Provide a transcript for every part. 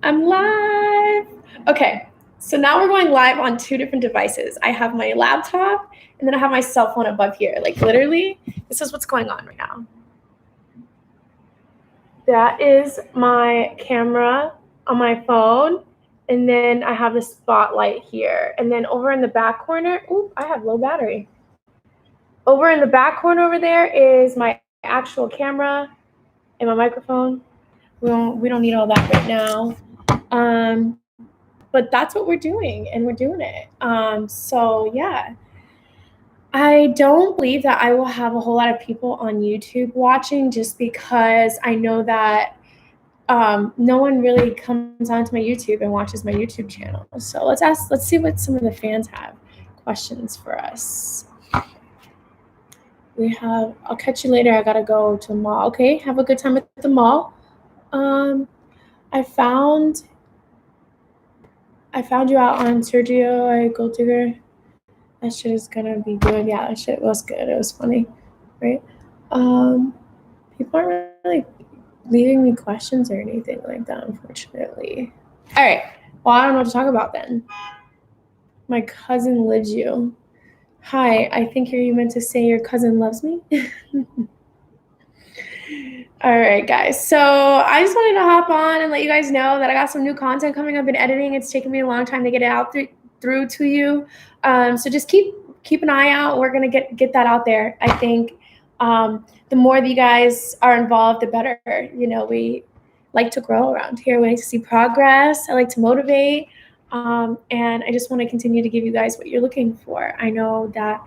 I'm live. Okay, so now we're going live on two different devices. I have my laptop and then I have my cell phone above here. Like literally, this is what's going on right now. That is my camera on my phone. And then I have the spotlight here. And then over in the back corner, ooh, I have low battery. Over in the back corner over there is my actual camera and my microphone. We don't need all that right now. But that's what we're doing, and we're doing it. So yeah, I don't believe that I will have a whole lot of people on YouTube watching, just because I know that no one really comes onto my YouTube and watches my YouTube channel. So let's see what some of the fans have questions for us. I'll catch you later. I gotta go to the mall. Okay, have a good time at the mall. I found you out on Sergio, Gold Digger. That shit is gonna be good. Yeah, that shit was good. It was funny, right? People aren't really leaving me questions or anything like that, unfortunately. All right. Well, I don't know what to talk about then. My cousin lives you. Hi, I think you meant to say your cousin loves me. All right, guys. So I just wanted to hop on and let you guys know that I got some new content coming up in editing. It's taken me a long time to get it out through to you. So just keep an eye out. We're gonna get that out there. I think the more that you guys are involved, the better. You know, we like to grow around here. We like to see progress. I like to motivate. And I just want to continue to give you guys what you're looking for. I know that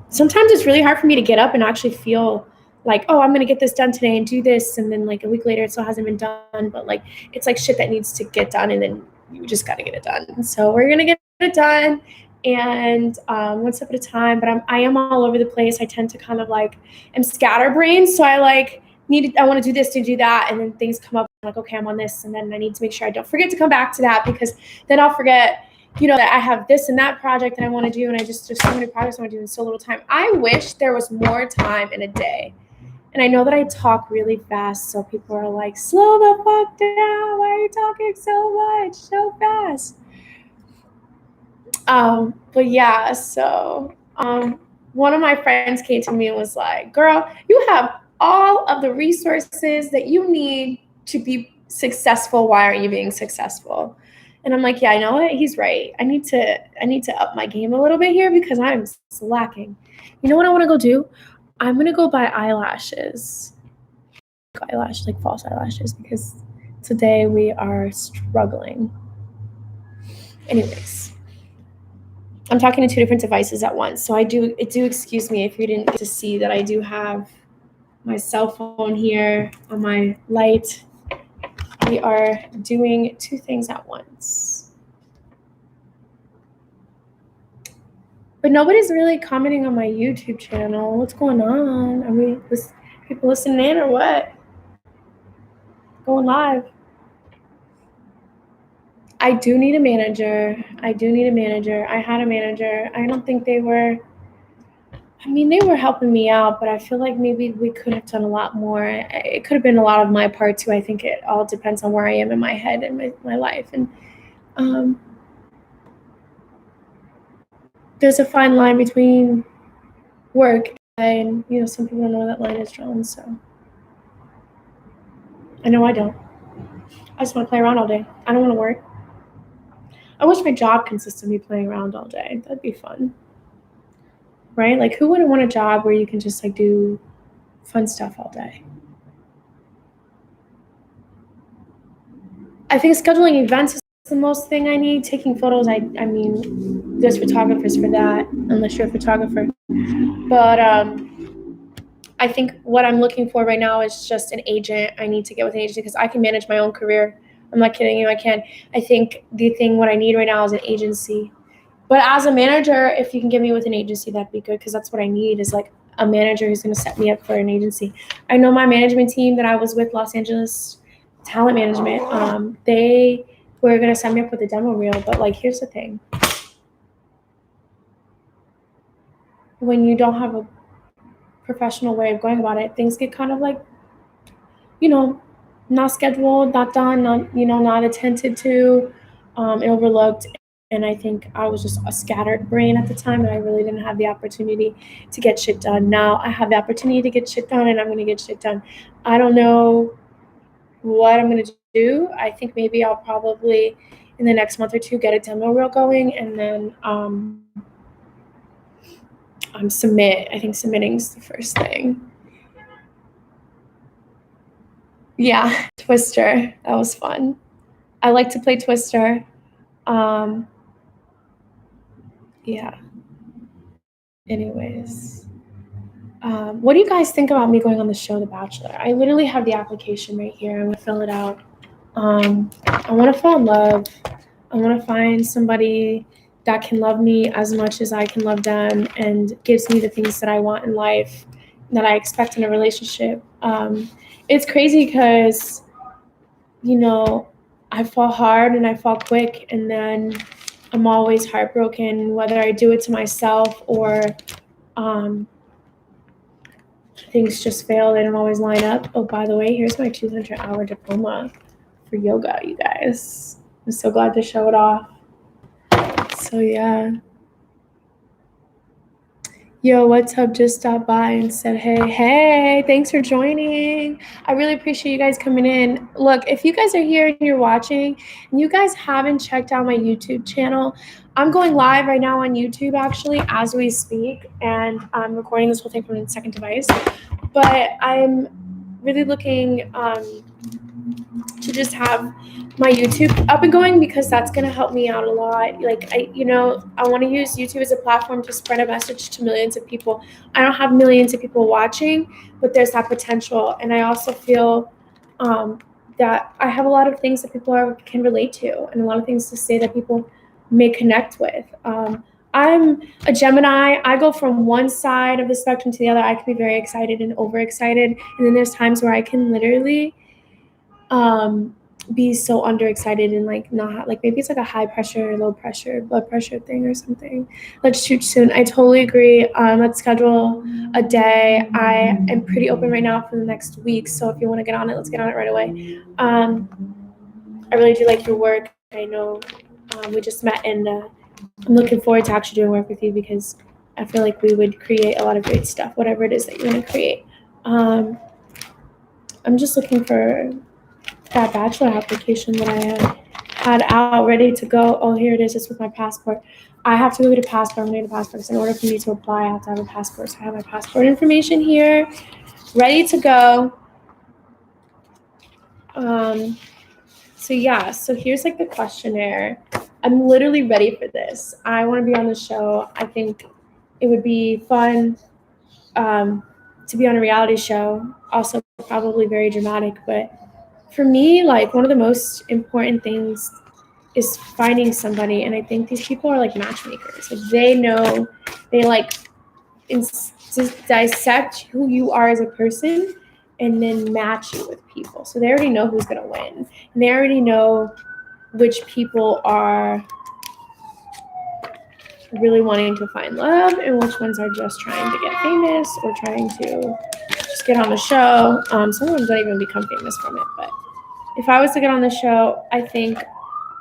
sometimes it's really hard for me to get up and actually feel like, oh, I'm going to get this done today and do this. And then like a week later, it still hasn't been done. But like, it's like shit that needs to get done. And then you just got to get it done. So we're going to get it done. And one step at a time. But I am all over the place. I tend to kind of like, am scatterbrained. So I like I want to do this to do that. And then things come up. I'm like, okay, I'm on this. And then I need to make sure I don't forget to come back to that, because then I'll forget, you know, that I have this and that project that I want to do. And there's so many projects I want to do in so little time. I wish there was more time in a day. And I know that I talk really fast, so people are like, slow the fuck down. Why are you talking so much, so fast? But yeah, so one of my friends came to me and was like, girl, you have all of the resources that you need to be successful. Why aren't you being successful? And I'm like, yeah, I know what? He's right. I need to up my game a little bit here, because I'm slacking. You know what I want to go do? I'm going to go buy eyelashes. Like false eyelashes, because today we are struggling. Anyways, I'm talking to two different devices at once. So do excuse me if you didn't get to see that I do have my cell phone here on my light. We are doing two things at once. But nobody's really commenting on my YouTube channel. What's going on? Are we people listening in or what? Going live. I do need a manager. I had a manager. I don't think they were helping me out, but I feel like maybe we could have done a lot more. It could have been a lot of my part too. I think it all depends on where I am in my head and my life. And there's a fine line between work and, you know, some people don't know where that line is drawn. So I know I don't. I just want to play around all day. I don't want to work. I wish my job consisted of me playing around all day. That'd be fun. Right? Like, who wouldn't want a job where you can just like do fun stuff all day? I think scheduling events is the most thing I need. Taking photos, I mean, there's photographers for that, unless you're a photographer. But I think what I'm looking for right now is just an agent. I need to get with an agent because I can manage my own career. I'm not kidding you, I can. I think what I need right now is an agency. But as a manager, if you can get me with an agency, that'd be good, because that's what I need, is like a manager who's going to set me up for an agency. I know my management team that I was with, Los Angeles Talent Management, they were going to set me up with a demo reel. But like, here's the thing. When you don't have a professional way of going about it, things get kind of like, you know, not scheduled, not done, not attended to, and overlooked. And I think I was just a scattered brain at the time, and I really didn't have the opportunity to get shit done. Now I have the opportunity to get shit done, and I'm gonna get shit done. I don't know what I'm gonna do. I think maybe I'll probably in the next month or two get a demo reel going, and then submit. I think submitting is the first thing. Yeah, Twister. That was fun. I like to play Twister. Yeah. Anyways, what do you guys think about me going on the show The Bachelor? I literally have the application right here. I'm gonna fill it out. I want to fall in love. I want to find somebody that can love me as much as I can love them and gives me the things that I want in life, that I expect in a relationship. It's crazy because, I fall hard and I fall quick, and then I'm always heartbroken, whether I do it to myself or things just fail. They don't always line up. Oh, by the way, here's my 200-hour diploma for yoga, you guys. I'm so glad to show it off. So yeah. Yo, what's up? Just stopped by and said, hey, thanks for joining. I really appreciate you guys coming in. Look, if you guys are here and you're watching and you guys haven't checked out my YouTube channel, I'm going live right now on YouTube actually as we speak, and I'm recording this whole thing from a second device. But I'm really looking to just have my YouTube up and going, because that's going to help me out a lot. Like, I want to use YouTube as a platform to spread a message to millions of people. I don't have millions of people watching, but there's that potential. And I also feel that I have a lot of things that people can relate to, and a lot of things to say that people may connect with. I'm a Gemini. I go from one side of the spectrum to the other. I can be very excited and overexcited. And then there's times where I can literally be so underexcited and not maybe it's like a high pressure, low pressure, blood pressure thing or something. Let's shoot soon. I totally agree. Let's schedule a day. I am pretty open right now for the next week, so if you want to get on it, let's get on it right away. I really do like your work. I know we just met, and I'm looking forward to actually doing work with you, because I feel like we would create a lot of great stuff, whatever it is that you're going to create. I'm just looking for that Bachelor application that I had out ready to go. Oh, here it is. It's with my passport. I have to go get a passport. I'm going to get a passport, because in order for me to apply, I have to have a passport. So I have my passport information here, ready to go. So yeah, so here's the questionnaire. I'm literally ready for this. I want to be on the show. I think it would be fun to be on a reality show. Also probably very dramatic, but for me, one of the most important things is finding somebody, and I think these people are matchmakers. They know, they dissect who you are as a person and then match you with people. So they already know who's going to win, and they already know which people are really wanting to find love and which ones are just trying to get famous or trying to just get on the show. Some of them don't even become famous from it, but if I was to get on the show, I think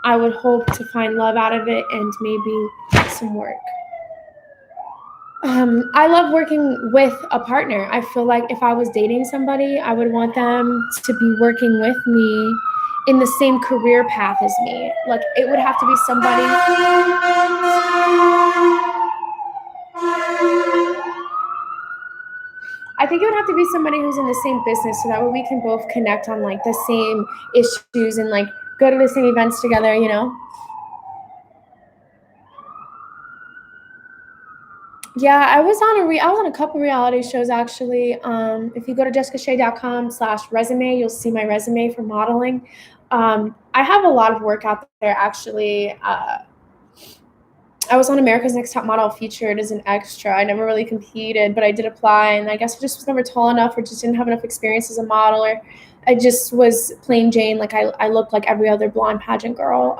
I would hope to find love out of it and maybe some work. I love working with a partner. I feel like if I was dating somebody, I would want them to be working with me in the same career path as me. It would have to be somebody. I think it would have to be somebody who's in the same business, so that way we can both connect on the same issues and go to the same events together, Yeah, I was on a couple reality shows actually. If you go to jessicashea.com/resume, you'll see my resume for modeling. I have a lot of work out there actually. I was on America's Next Top Model featured as an extra. I never really competed, but I did apply, and I guess I just was never tall enough, or just didn't have enough experience as a model, or I just was plain Jane. I looked like every other blonde pageant girl.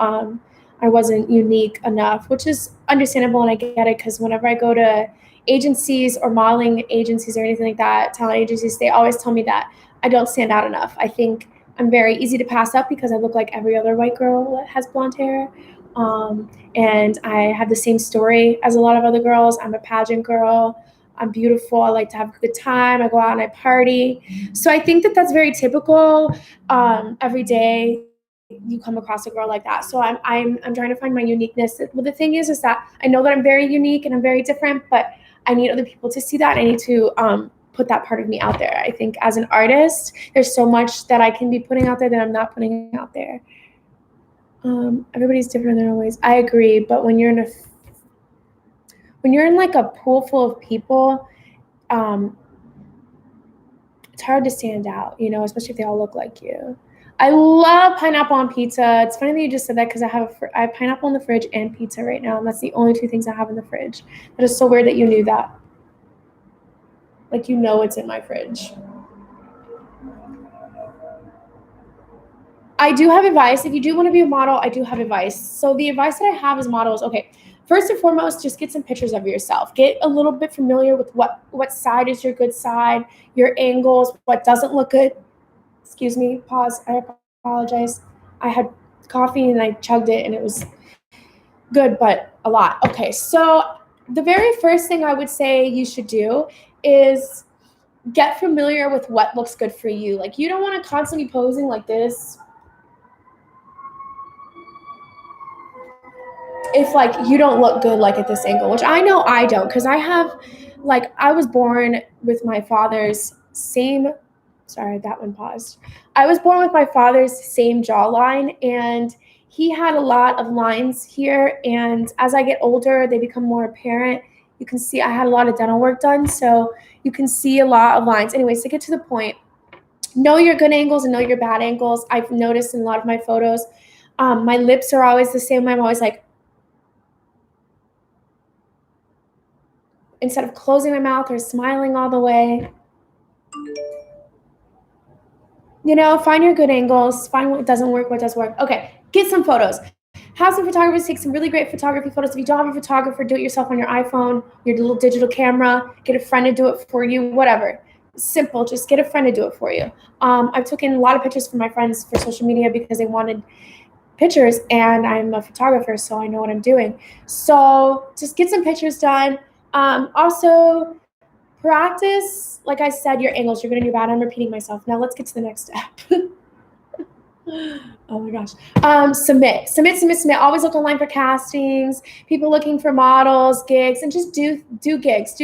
I wasn't unique enough, which is understandable, and I get it, because whenever I go to agencies or modeling agencies or anything like that, talent agencies, they always tell me that I don't stand out enough. I think I'm very easy to pass up because I look like every other white girl that has blonde hair. And I have the same story as a lot of other girls. I'm a pageant girl. I'm beautiful. I like to have a good time. I go out and I party. So I think that that's very typical. Every day you come across a girl like that. So I'm trying to find my uniqueness. Well, the thing is that I know that I'm very unique and I'm very different, but I need other people to see that. I need to put that part of me out there. I think as an artist, there's so much that I can be putting out there that I'm not putting out there. Everybody's different in their own ways. I agree, but when you're in like a pool full of people, it's hard to stand out, especially if they all look like you. I love pineapple on pizza. It's funny that you just said that because I have pineapple in the fridge and pizza right now, and that's the only two things I have in the fridge. That is so weird that you knew that. Like, it's in my fridge. I do have advice. If you do want to be a model, I do have advice. So the advice that I have as models, okay, first and foremost, just get some pictures of yourself. Get a little bit familiar with what side is your good side, your angles, what doesn't look good. Excuse me, pause. I apologize. I had coffee and I chugged it and it was good, but a lot. Okay, so the very first thing I would say you should do is get familiar with what looks good for you. Like, you don't want to constantly posing like this if like you don't look good like at this angle, which I know I don't, because I was born with my father's same, sorry, that one paused. I was born with my father's same jawline, and he had a lot of lines here, and as I get older, they become more apparent. You can see I had a lot of dental work done, so you can see a lot of lines. Anyways, to get to the point, know your good angles and know your bad angles. I've noticed in a lot of my photos, my lips are always the same way. I'm always like, instead of closing my mouth or smiling all the way. Find your good angles, find what doesn't work, what does work. Okay, get some photos. Have some photographers take some really great photography photos. If you don't have a photographer, do it yourself on your iPhone, your little digital camera. Get a friend to do it for you, whatever. Simple, just get a friend to do it for you. I've taken a lot of pictures for my friends for social media because they wanted pictures, and I'm a photographer, so I know what I'm doing. So just get some pictures done. Also, practice, like I said, your angles. You're good and you're bad. I'm repeating myself. Now let's get to the next step. Oh my gosh. Submit. Always look online for castings, people looking for models, gigs, and just do gigs.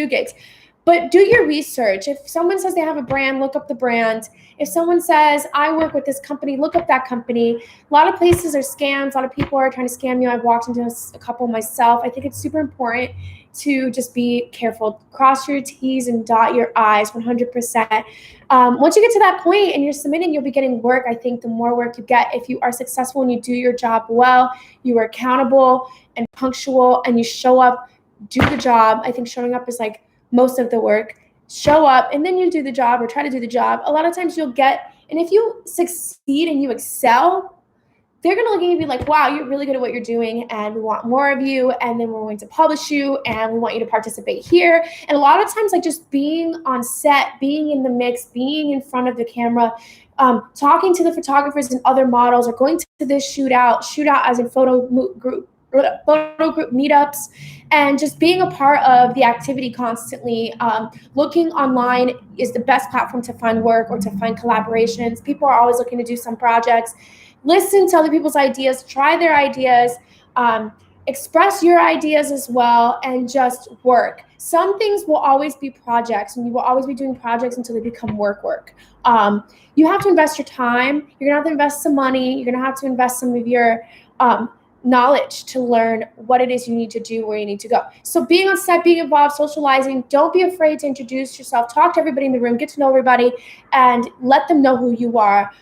But do your research. If someone says they have a brand, look up the brand. If someone says, I work with this company, look up that company. A lot of places are scams. A lot of people are trying to scam you. I've walked into a couple myself. I think it's super important to just be careful. Cross your T's and dot your I's 100%. Once you get to that point and you're submitting, you'll be getting work. I think the more work you get, if you are successful and you do your job well, you are accountable and punctual and you show up, do the job. I think showing up is like most of the work. Show up and then you do the job or try to do the job. A lot of times you'll get, and if you succeed and you excel, they're going to look at you and be like, wow, you're really good at what you're doing, and we want more of you, and then we're going to publish you, and we want you to participate here. And a lot of times, like, just being on set, being in the mix, being in front of the camera, talking to the photographers and other models, or going to this shootout as in photo group meetups, and just being a part of the activity constantly. Looking online is the best platform to find work or to find collaborations. People are always looking to do some projects. Listen to other people's ideas, try their ideas, express your ideas as well, and just work. Some things will always be projects, and you will always be doing projects until they become work. You have to invest your time. You're gonna have to invest some money. You're gonna have to invest some of your knowledge to learn what it is you need to do, where you need to go. So being on set, being involved, socializing, don't be afraid to introduce yourself, talk to everybody in the room, get to know everybody, and let them know who you are.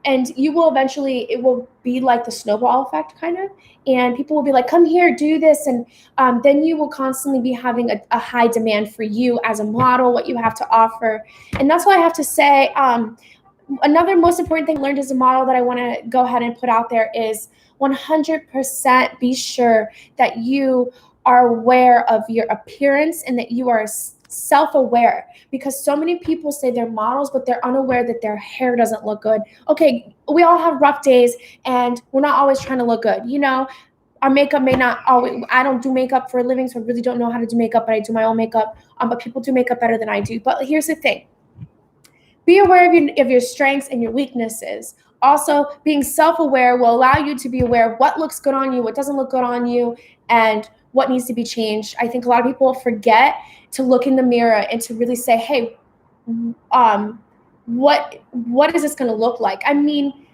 And you will eventually, it will be like the snowball effect kind of, and people will be like, come here, do this. And then you will constantly be having a high demand for you as a model, what you have to offer. And that's what I have to say. Another most important thing I learned as a model that I want to go ahead and put out there is 100% be sure that you are aware of your appearance and that you are self-aware, because so many people say they're models, but they're unaware that their hair doesn't look good. Okay, we all have rough days and we're not always trying to look good. You know, our makeup may not always, I don't do makeup for a living, so I really don't know how to do makeup, but I do my own makeup. But people do makeup better than I do. But here's the thing. Be aware of your strengths and your weaknesses. Also, being self-aware will allow you to be aware of what looks good on you, what doesn't look good on you, and what needs to be changed. I think a lot of people forget to look in the mirror and to really say, hey, what is this going to look like? I mean,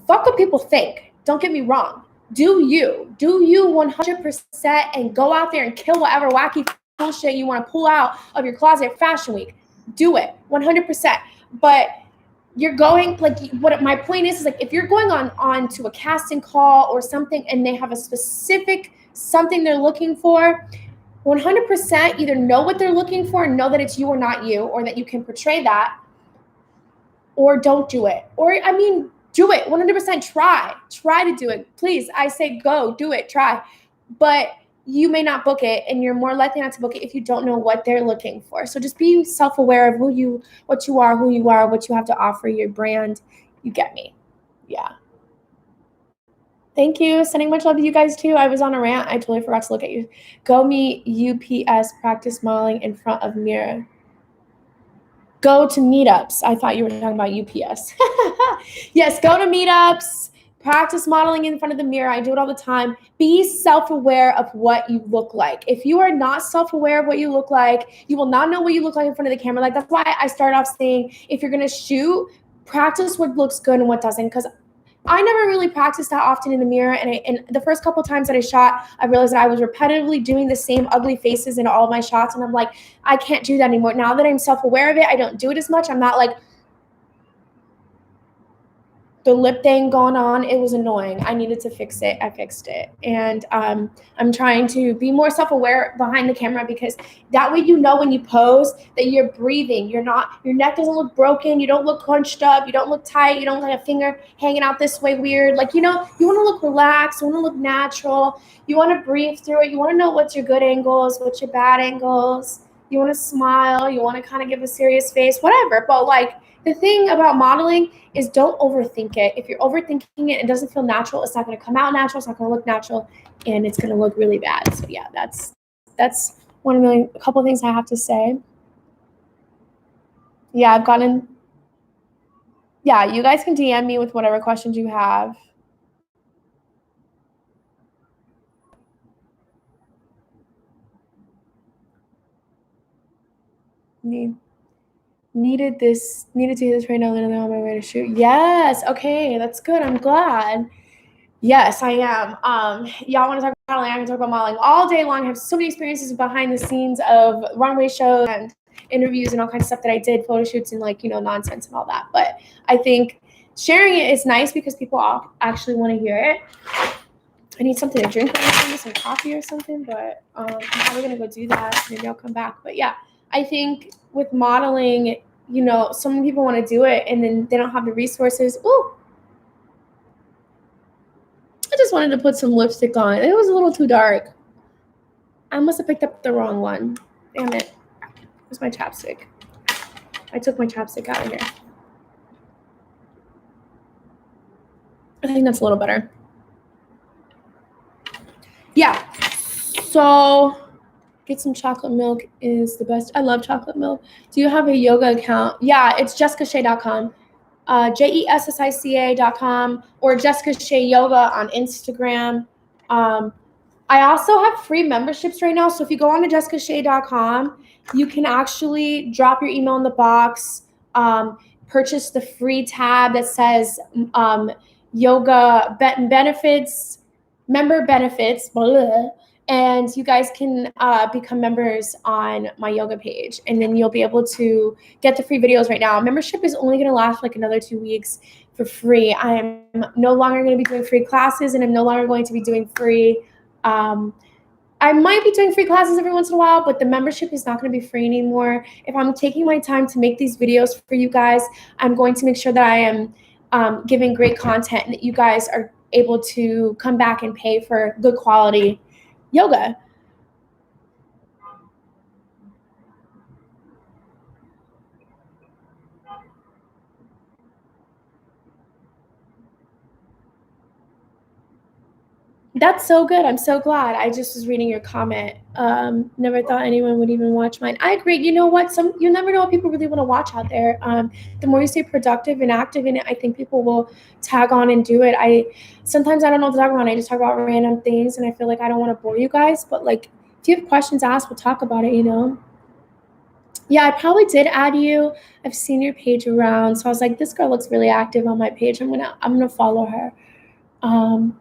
fuck what people think. Don't get me wrong. Do you 100% and go out there and kill whatever wacky bullshit you want to pull out of your closet Fashion Week. Do it 100%. But you're going, like, what my point is like, if you're going on to a casting call or something and they have a specific something they're looking for, 100% either know what they're looking for and know that it's you or not you, or that you can portray that, or don't do it. Or, I mean, do it 100%. Try to do it. Please, I say go, do it, try. But you may not book it, and you're more likely not to book it if you don't know what they're looking for. So just be self-aware of what you are, who you are, what you have to offer, your brand. You get me? Yeah. Thank you. Sending much love to you guys too. I was on a rant. I totally forgot to look at you. Go meet UPS, practice modeling in front of mirror. Go to meetups. I thought you were talking about UPS. Yes, go to meetups. Practice modeling in front of the mirror. I do it all the time. Be self-aware of what you look like. If you are not self-aware of what you look like, you will not know what you look like in front of the camera. Like, that's why I started off saying, if you're going to shoot, practice what looks good and what doesn't. Because I never really practiced that often in the mirror. And the first couple times that I shot, I realized that I was repetitively doing the same ugly faces in all of my shots. And I'm like, I can't do that anymore. Now that I'm self-aware of it, I don't do it as much. I'm not like, the lip thing going on, it was annoying. I needed to fix it. I fixed it. And I'm trying to be more self-aware behind the camera, because that way you know when you pose that you're breathing. Your neck doesn't look broken. You don't look hunched up. You don't look tight. You don't have a finger hanging out this way weird. Like, you know, you want to look relaxed. You want to look natural. You want to breathe through it. You want to know what's your good angles, what's your bad angles. You want to smile. You want to kind of give a serious face, whatever. But like, the thing about modeling is don't overthink it. If you're overthinking it and it doesn't feel natural, it's not going to come out natural. It's not going to look natural, and it's going to look really bad. So yeah, that's a couple of things I have to say. Yeah, you guys can DM me with whatever questions you have. Needed to hear this right now. Then I'm on my way to shoot. Yes. Okay, that's good. I'm glad. Yes, I am. Y'all want to talk about modeling? I can talk about modeling all day long. I have so many experiences behind the scenes of runway shows and interviews and all kinds of stuff that I did, photo shoots and nonsense and all that. But I think sharing it is nice because people all actually want to hear it. I need something to drink right now, some coffee or something, but I'm probably going to go do that. Maybe I'll come back. But yeah, I think with modeling, so many people want to do it and then they don't have the resources. Ooh. I just wanted to put some lipstick on. It was a little too dark. I must have picked up the wrong one. Damn it. Where's my chapstick? I took my chapstick out of here. I think that's a little better. Yeah. So get some chocolate milk is the best. I love chocolate milk. Do you have a yoga account? Yeah, it's jessicashea.com. jessicca.com or Jessicashea Yoga on Instagram. I also have free memberships right now. So if you go on to jessicashea.com, you can actually drop your email in the box, purchase the free tab that says yoga benefits, member benefits, blah, and you guys can become members on my yoga page, and then you'll be able to get the free videos right now. Membership is only going to last like another 2 weeks for free. I am no longer going to be doing free classes, and I'm no longer going to be doing free. I might be doing free classes every once in a while, but the membership is not going to be free anymore. If I'm taking my time to make these videos for you guys, I'm going to make sure that I am giving great content and that you guys are able to come back and pay for good quality yoga. That's so good. I'm so glad. I just was reading your comment. Never thought anyone would even watch mine. I agree. You know what? You never know what people really want to watch out there. The more you stay productive and active in it, I think people will tag on and do it. Sometimes I don't know what to talk about. I just talk about random things, and I feel like I don't want to bore you guys. But like, if you have questions, ask. We'll talk about it. You know. Yeah, I probably did add you. I've seen your page around, so I was like, this girl looks really active on my page. I'm gonna follow her. Um,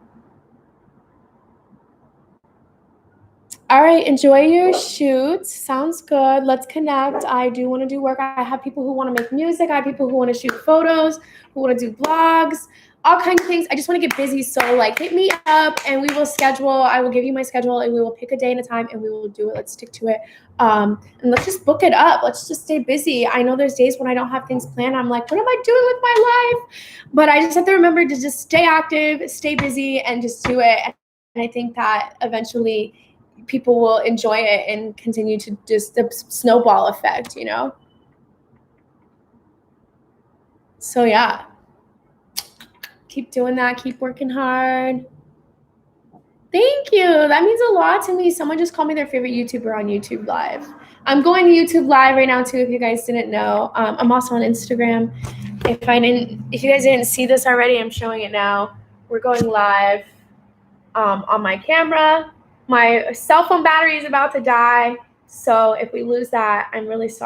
All right, enjoy your shoot. Sounds good. Let's connect. I do want to do work. I have people who want to make music. I have people who want to shoot photos, who want to do vlogs, all kinds of things. I just want to get busy. So like hit me up and we will schedule. I will give you my schedule and we will pick a day and a time and we will do it. Let's stick to it. And let's just book it up. Let's just stay busy. I know there's days when I don't have things planned. I'm like, what am I doing with my life? But I just have to remember to just stay active, stay busy, and just do it. And I think that eventually people will enjoy it and continue to just the snowball effect, you know? So yeah, keep doing that. Keep working hard. Thank you. That means a lot to me. Someone just called me their favorite YouTuber on YouTube Live. I'm going to YouTube Live right now too. If you guys didn't know, I'm also on Instagram. If you guys didn't see this already, I'm showing it now. We're going live on my camera. My cell phone battery is about to die. So if we lose that, I'm really sorry.